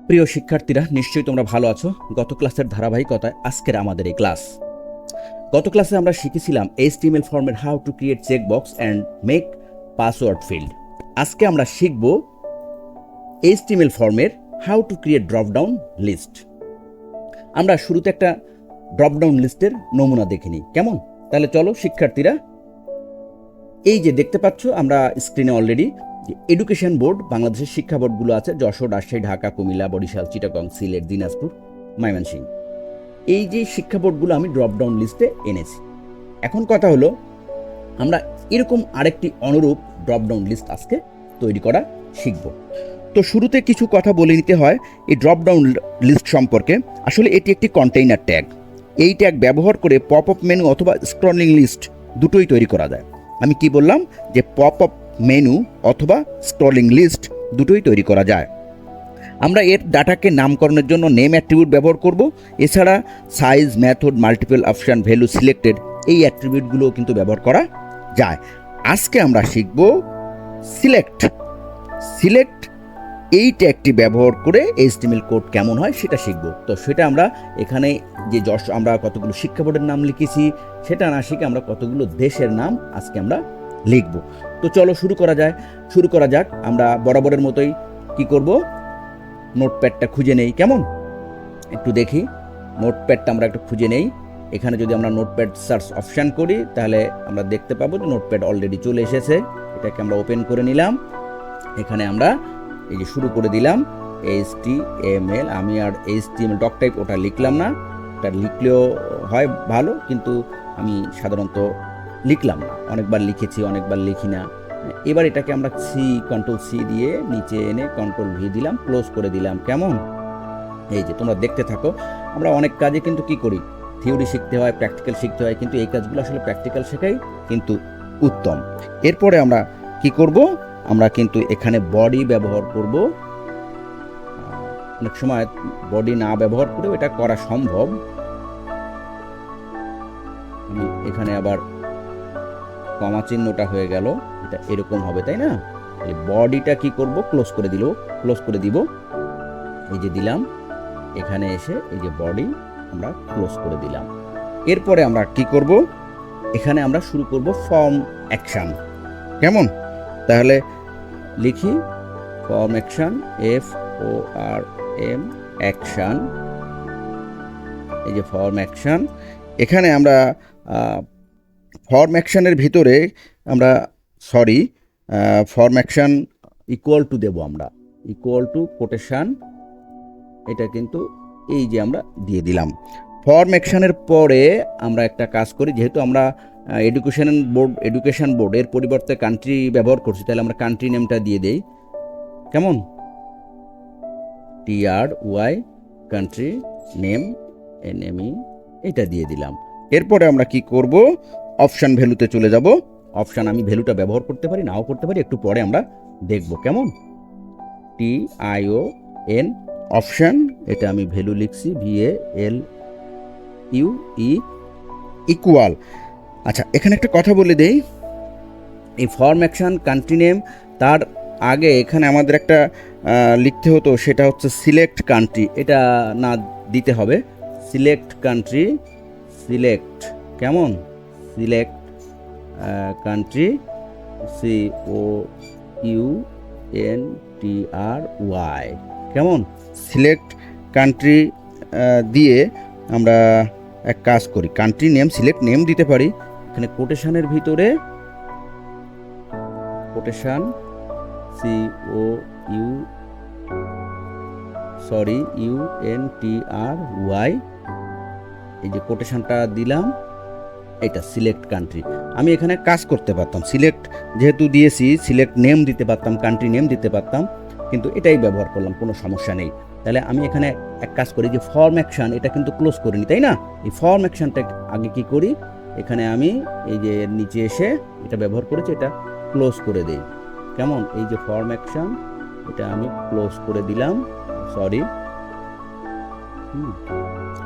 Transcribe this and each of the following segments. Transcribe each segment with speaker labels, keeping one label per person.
Speaker 1: প্রিয় শিক্ষার্থীরা, নিশ্চয়ই তোমরা ভালো আছো। গত ক্লাসের ধারাবাহিকতায় আজকের আমাদের এই ক্লাস। গত ক্লাসে আমরা শিখেছিলাম HTML ফর্মের how to create check box and make password field. আজকে আমরা শিখব HTML ফর্মের how to create drop down list. আমরা শুরুতে একটা ড্রপ ডাউন লিস্টের নমুনা দেখে নিই, কেমন? তাহলে চলো শিক্ষার্থীরা, এই যে দেখতে পাচ্ছ আমরা স্ক্রিনে অলরেডি এডুকেশন বোর্ড, বাংলাদেশের শিক্ষা বোর্ডগুলো আছে যশোর, রাজশাহী, ঢাকা, কুমিল্লা, বরিশাল, চিটাগং, সিলেট, দিনাজপুর, ময়মনসিংহ। এই যে শিক্ষা বোর্ডগুলো আমি ড্রপ ডাউন লিস্টে এনেছি। এখন কথা হলো, আমরা এরকম আরেকটি অনুরূপ ড্রপ ডাউন লিস্ট আজকে তৈরি করা শিখব। তো শুরুতে কিছু কথা বলে নিতে হয় এই ড্রপ ডাউন লিস্ট সম্পর্কে। আসলে এটি একটি কন্টেইনার ট্যাগ। এই ট্যাগ ব্যবহার করে পপ আপ মেনু অথবা স্ক্রলিং লিস্ট দুটোই তৈরি করা যায়। আমি কি বললাম? যে পপ আপ মেনু অথবা স্ক্রলিং লিস্ট দুটোই তৈরি করা যায়। আমরা এর ডাটাকে নামকরণের জন্য নেম অ্যাট্রিবিউট ব্যবহার করব। এছাড়া size, method, multiple option, value selected এই অ্যাট্রিবিউটগুলোও কিন্তু ব্যবহার করা যায়। আজকে আমরা শিখব সিলেক্ট। সিলেক্ট এই ট্যাগটি ব্যবহার করে HTML কোড কেমন হয় সেটা শিখব। তো সেটা আমরা এখানে যে আমরা কতগুলো শিক্ষা বোর্ডের নাম লিখেছি সেটা না শিখে আমরা কতগুলো দেশের নাম আজকে আমরা লিখব। তো চলো শুরু করা যাক। আমরা বরাবরের মতোই কি করব, নোটপ্যাডটা খুঁজে নেই, কেমন? একটু দেখি নোটপ্যাডটা আমরা একটু খুঁজে নেই। এখানে যদি আমরা নোটপ্যাড সার্চ অপশান করি তাহলে আমরা দেখতে পাবো যে নোটপ্যাড অলরেডি চলে এসেছে। এটাকে আমরা ওপেন করে নিলাম। এখানে আমরা এই যে শুরু করে দিলাম HTML। আমি আর HTML ডক টাইপ ওটা লিখলাম না, ওটা লিখলেও হয় ভালো, কিন্তু আমি সাধারণত লিখলাম না। অনেকবার লিখেছি, অনেকবার লিখি না। এবার এটাকে আমরা কন্ট্রোল সি দিয়ে নিচে এনে কন্ট্রোল ভি দিলাম, ক্লোজ করে দিলাম, কেমন? এই যে তোমরা দেখতে থাকো। আমরা অনেক কাজে কিন্তু কি করি, থিওরি শিখতে হয়, প্র্যাকটিক্যাল শিখতে হয়, কিন্তু এই কাজগুলো আসলে প্র্যাকটিক্যাল শেখাই কিন্তু উত্তম। এরপরে আমরা কি করব, আমরা কিন্তু এখানে বডি ব্যবহার করব। অনেক সময় বডি না ব্যবহার করেও এটা করা সম্ভব। এখানে আবার কমা চিহ্নটা হয়ে গেল, এটা এরকম হবে, তাই না? এই বডিটা কি করব, ক্লোজ করে দিব। এই যে দিলাম, এখানে এসে এই যে বডি আমরা ক্লোজ করে দিলাম। এরপরে আমরা কি করব, এখানে আমরা শুরু করব ফর্ম অ্যাকশন, কেমন? তাহলে লিখি ফর্ম অ্যাকশন, FORM অ্যাকশন। এই যে ফর্ম অ্যাকশন। এখানে আমরা ফর্ম অ্যাকশনের ভিতরে আমরা ফর্ম অ্যাকশন ইকুয়াল টু দেব, আমরা ইকুয়াল টু কোটেশন, এটা কিন্তু এই যে আমরা দিয়ে দিলাম। ফর্ম অ্যাকশনের পরে আমরা একটা কাজ করি, যেহেতু আমরা এডুকেশন বোর্ড এর পরিবর্তে কান্ট্রি ব্যবহার করছি, তাহলে আমরা কান্ট্রি নেমটা দিয়ে দেই, কেমন? TRY কান্ট্রি নেম, NME এটা দিয়ে দিলাম। এরপরে আমরা কি করব, অপশন ভ্যালুতে চলে যাব। অপশন আমি ভ্যালুটা ব্যবহার করতে পারি, নাও করতে পারি, একটু পরে আমরা দেখব, কেমন? TION অপশন, এটা আমি ভ্যালু লিখছি VALUE ইকুয়াল। আচ্ছা, এখানে একটা কথা বলে দেই, এই ফর্ম অ্যাকশন কান্ট্রি নেম, তার আগে এখানে আমাদের একটা লিখতে হতো, সেটা হচ্ছে সিলেক্ট কান্ট্রি। এটা না দিতে হবে, সিলেক্ট কান্ট্রি, সিলেক্ট, কেমন? সিলেক্ট কান্ট্রি, COUNTRY, কেমন? সিলেক্ট কান্ট্রি দিয়ে আমরা এক কাজ করি, কান্ট্রি নেম, সিলেক্ট নেম দিতে পারি। এখানে কোটেশনের ভিতরে কোটেশন UNTRY, এই যে কোটেশনটা দিলাম, এটা সিলেক্ট কান্ট্রি। আমি এখানে কাজ করতে পারতাম, সিলেক্ট যেহেতু দিয়েছি, সিলেক্ট নেম দিতে পারতাম, কান্ট্রি নেম দিতে পারতাম, কিন্তু এটাই ব্যবহার করলাম, কোনো সমস্যা নেই। তাহলে আমি এখানে এক কাজ করি, যে ফর্ম অ্যাকশন এটা কিন্তু ক্লোজ করিনি, তাই না? এই ফর্ম অ্যাকশনটা আগে কি করি, এখানে আমি এই যে নিচে এসে এটা ব্যবহার করেছি, এটা ক্লোজ করে দেই, কেমন? এই যে ফর্ম অ্যাকশন, এটা আমি ক্লোজ করে দিলাম,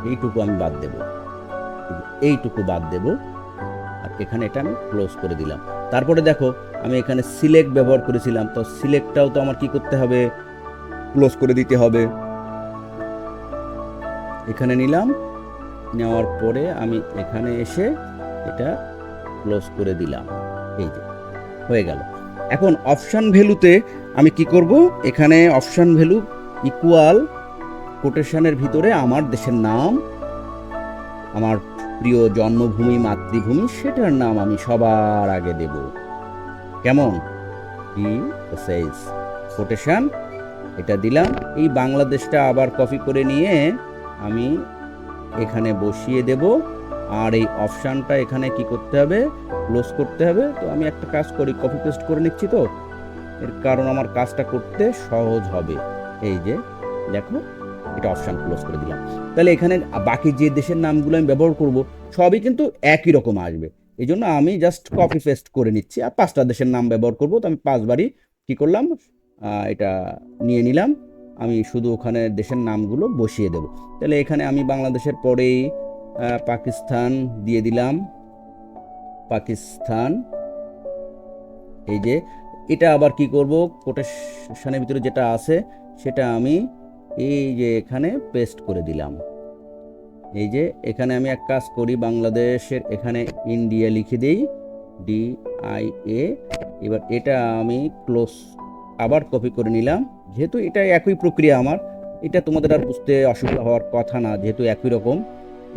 Speaker 1: এইটুকু আমি বাদ দেব, এইটুকু বাদ দেব, আর এখানে এটা আমি ক্লোজ করে দিলাম। তারপরে দেখো আমি এখানে সিলেক্ট ব্যবহার করেছিলাম, তো সিলেক্টটাও তো আমার কি করতে হবে, ক্লোজ করে দিতে হবে। এখানে নিলাম, নেওয়ার পরে আমি এখানে এসে এটা ক্লোজ করে দিলাম। এই যে হয়ে গেল। এখন অপশান ভ্যালুতে আমি কি করব, এখানে অপশান ভ্যালু ইকুয়াল কোটেশনের ভিতরে আমার দেশের নাম, আমার প্রিয় জন্মভূমি মাতৃভূমি সেটার নাম আমি সবার আগে দেব। কেমন? কি সাইজ কোটেশন এটা দিলাম। এই বাংলাদেশটা আবার কপি করে নিয়ে আমি এখানে বসিয়ে দেব। আর এই অপশানটা এখানে কি করতে হবে, ক্লোজ করতে হবে। তো আমি একটা কাজ করি, কপি পেস্ট করে নিচ্ছি, তো এর কারণ আমার কাজটা করতে সহজ হবে। এই যে দেখো, এটা অপশান ক্লোজ করে দিলাম। তাহলে এখানে বাকি যে দেশের নামগুলো আমি ব্যবহার করব সবই কিন্তু একই রকম আসবে। এই জন্য আমি জাস্ট কপি পেস্ট করে নিচ্ছি। আর 5টা দেশের নাম ব্যবহার করব, তো আমি 5বারই কি করলাম, এটা নিয়ে নিলাম। আমি শুধু ওখানে দেশের নামগুলো বসিয়ে দেব। তাহলে এখানে আমি বাংলাদেশের পরেই পাকিস্তান দিয়ে দিলাম, পাকিস্তান। এই যে এটা আবার কি করব, কোটেশনের ভিতরে যেটা আছে সেটা আমি এই যে এখানে পেস্ট করে দিলাম। এই যে এখানে আমি এক কাজ করি, বাংলাদেশের এখানে ইন্ডিয়া লিখে দিই, DIA। এবার এটা আমি ক্লোজ আবার কপি করে নিলাম। যেহেতু এটা একই প্রক্রিয়া আমার, এটা তোমাদের আর বুঝতে অসুবিধা হওয়ার কথা না, যেহেতু একই রকম।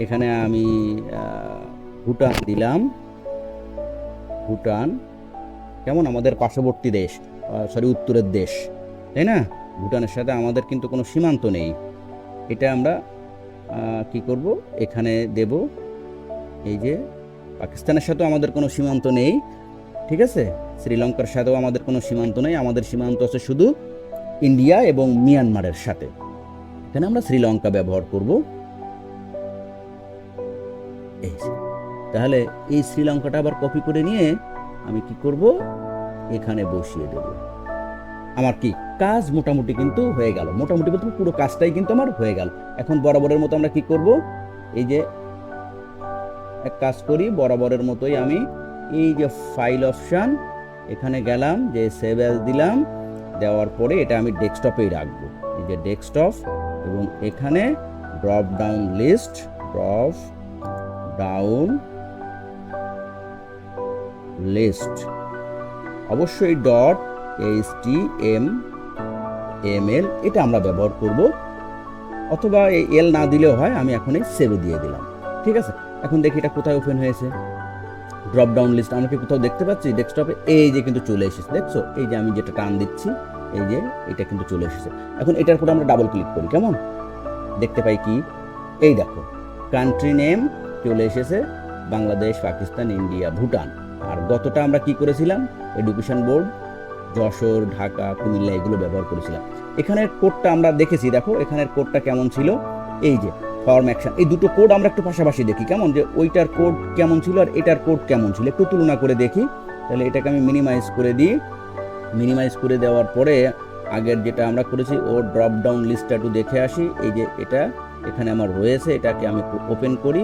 Speaker 1: এখানে আমি ভুটান দিলাম, ভুটান। কেমন? আমাদের পার্শ্ববর্তী দেশ, সরি উত্তরের দেশ, তাই না? ভুটানের সাথে আমাদের কিন্তু কোনো সীমান্ত নেই। এটা আমরা কি করব, এখানে দেব। এই যে পাকিস্তানের সাথেও আমাদের কোনো সীমান্ত নেই, ঠিক আছে? শ্রীলঙ্কার সাথেও আমাদের কোনো সীমান্ত নেই। আমাদের সীমান্ত আছে শুধু ইন্ডিয়া এবং মিয়ানমারের সাথে। এখানে আমরা শ্রীলঙ্কা ব্যবহার করব। এই তাহলে এই শ্রীলঙ্কাটা আবার কপি করে নিয়ে আমি কি করব, এখানে বসিয়ে দেব। আমার কি কাজ মোটামুটি কিন্তু হয়ে গেল। মোটামুটি বলতে পুরো কাজটাই কিন্তু আমার হয়ে গেল। এখন বরাবরের মতো আমরা কি করব, এই যে এক কাজ করি, বরাবরের মতোই আমি এই যে ফাইল অপশান এখানে গেলাম, যে সেভ অ্যাজ দিলাম। দেওয়ার পরে এটা আমি ডেস্কটপেই রাখবো। এই যে ডেস্কটপ, এবং এখানে drop down list, drop down list, অবশ্যই .html এটা আমরা ব্যবহার করব, অথবা এই এল না দিলেও হয়। আমি এখন এই সেভে দিয়ে দিলাম, ঠিক আছে? এখন দেখি এটা কোথায় ওপেন হয়েছে। ড্রপ ডাউন লিস্ট আমরা কি কোথাও দেখতে পাচ্ছি ডেস্কটপে? এই যে কিন্তু চলে এসেছে, দেখছো? এই যে আমি যেটা টান দিচ্ছি, এই যে এটা কিন্তু চলে এসেছে। এখন এটার উপরে আমরা ডাবল ক্লিক করি, কেমন দেখতে পাই? কি এই দেখো, কান্ট্রি নেম চলে এসেছে, বাংলাদেশ, পাকিস্তান, ইন্ডিয়া, ভুটান। আর গতটা আমরা কি করেছিলাম, এডুকেশন বোর্ড, যশোর, ঢাকা, কুমিল্লা এগুলো ব্যবহার করেছিলাম। এখানের কোডটা আমরা দেখেছি, দেখো এখানের কোডটা কেমন ছিল। এই যে ফর্ম অ্যাকশন, এই দুটো কোড আমরা একটু পাশাপাশি দেখি, কেমন? যে ওইটার কোড কেমন ছিল আর এটার কোড কেমন ছিল, একটু তুলনা করে দেখি। তাহলে এটাকে আমি মিনিমাইজ করে দিই। মিনিমাইজ করে দেওয়ার পরে আগের যেটা আমরা করেছি ও ড্রপ ডাউন লিস্টটা একটু দেখে আসি। এই যে এটা এখানে আমার রয়েছে, এটাকে আমি ওপেন করি।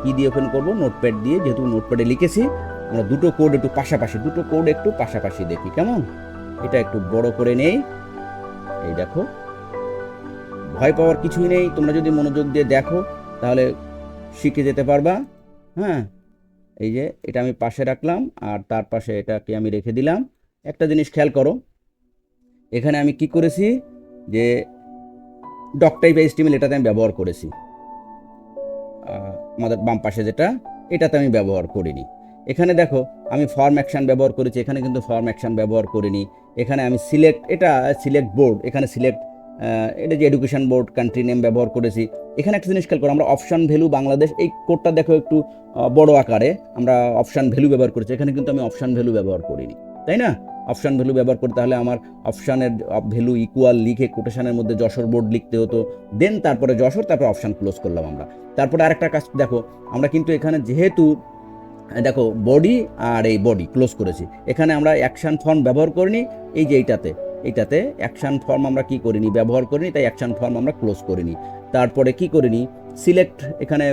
Speaker 1: কি দিয়ে ওপেন করব? নোটপ্যাড দিয়ে, যেহেতু নোটপ্যাডে লিখেছি। আমরা দুটো কোড একটু পাশাপাশি দেখি, কেমন? এটা একটু বড় করে নেই। এই দেখো, ভয় পাওয়ার কিছুই নেই। তোমরা যদি মনোযোগ দিয়ে দেখো তাহলে শিখে যেতে পারবা। হ্যাঁ, এই যে এটা আমি পাশে রাখলাম, আর তার পাশে এটাকে আমি রেখে দিলাম। একটা জিনিস খেয়াল করো, এখানে আমি কি করেছি, যে ডক টাইপ HTML এটাতে আমি ব্যবহার করেছি। আমাদের বাম পাশে যেটা, এটাতে আমি ব্যবহার করিনি। এখানে দেখো আমি ফর্ম অ্যাকশন ব্যবহার করেছি, এখানে কিন্তু ফর্ম অ্যাকশন ব্যবহার করিনি। এখানে আমি সিলেক্ট, এটা সিলেক্ট বোর্ড, এখানে সিলেক্ট, এটা যে এডুকেশন বোর্ড, কান্ট্রি নেম ব্যবহার করেছি। এখানে একটা জিনিস খেয়াল করো, আমরা অপশান ভ্যালু বাংলাদেশ, এই কোডটা দেখো একটু বড় আকারে আমরা অপশান ভ্যালু ব্যবহার করেছি। এখানে কিন্তু আমি অপশান ভ্যালু ব্যবহার করিনি, তাই না? অপশান ভ্যালু ব্যবহার করতে হলে আমার অপশানের ভ্যালু ইকুয়াল লিখে কোটেশনের মধ্যে যশোর বোর্ড লিখতে হতো, দেন তারপরে যশোর, তারপরে অপশান ক্লোজ করলাম আমরা। তারপরে আরেকটা কাজ দেখো, আমরা কিন্তু এখানে যেহেতু দেখো বডি আর এই বডি ক্লোজ করেছি, এখানে আমরা অ্যাকশন ফর্ম ব্যবহার করিনি। এই যে এইটাতে অ্যাকশন ফর্ম আমরা কি করিনি, ব্যবহার করিনি, তাই অ্যাকশন ফর্ম আমরা ক্লোজ করিনি। তারপরে কি করিনি, সিলেক্ট, এখানে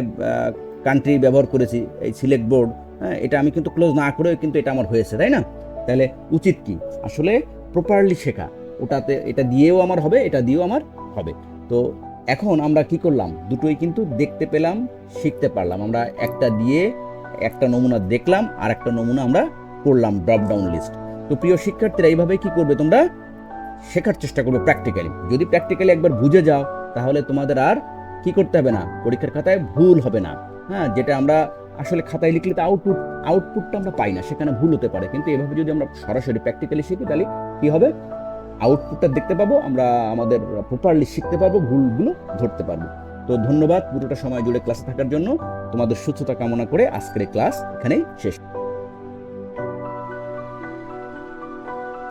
Speaker 1: কান্ট্রি ব্যবহার করেছি, এই সিলেক্ট বোর্ড, হ্যাঁ, এটা আমি কিন্তু ক্লোজ না করেও কিন্তু এটা আমার হয়েছে, তাই না? তাহলে উচিত কি আসলে প্রপারলি শেখা, ওটাতে এটা দিয়েও আমার হবে, এটা দিয়েও আমার হবে। তো এখন আমরা কি করলাম, দুটোই কিন্তু দেখতে পেলাম, শিখতে পারলাম। আমরা একটা দিয়ে একটা নমুনা দেখলাম, আর একটা নমুনা আমরা করলাম ড্রপ ডাউন লিস্ট। তো প্রিয় শিক্ষার্থীরা, এইভাবে কি করবে, তোমরা শেখার চেষ্টা করবে প্র্যাকটিক্যালি। যদি প্র্যাকটিক্যালি একবার বুঝে যাও, তাহলে তোমাদের আর কি করতে হবে না, পরীক্ষার খাতায় ভুল হবে না। হ্যাঁ, যেটা আমরা আসলে খাতায় লিখলে তো আউটপুটটা আমরা পাই না, সেখানে ভুল হতে পারে। কিন্তু এভাবে যদি আমরা সরাসরি প্র্যাকটিক্যালি শিখি, তাহলে কি হবে, আউটপুটটা দেখতে পাবো, আমরা আমাদের প্রপারলি শিখতে পারবো, ভুলগুলো ধরতে পারবো। তো ধন্যবাদ পুরোটা সময় জুড়ে ক্লাসে থাকার জন্য। তোমাদের সুস্থতা কামনা করে আজকের এই ক্লাস এখানেই শেষ।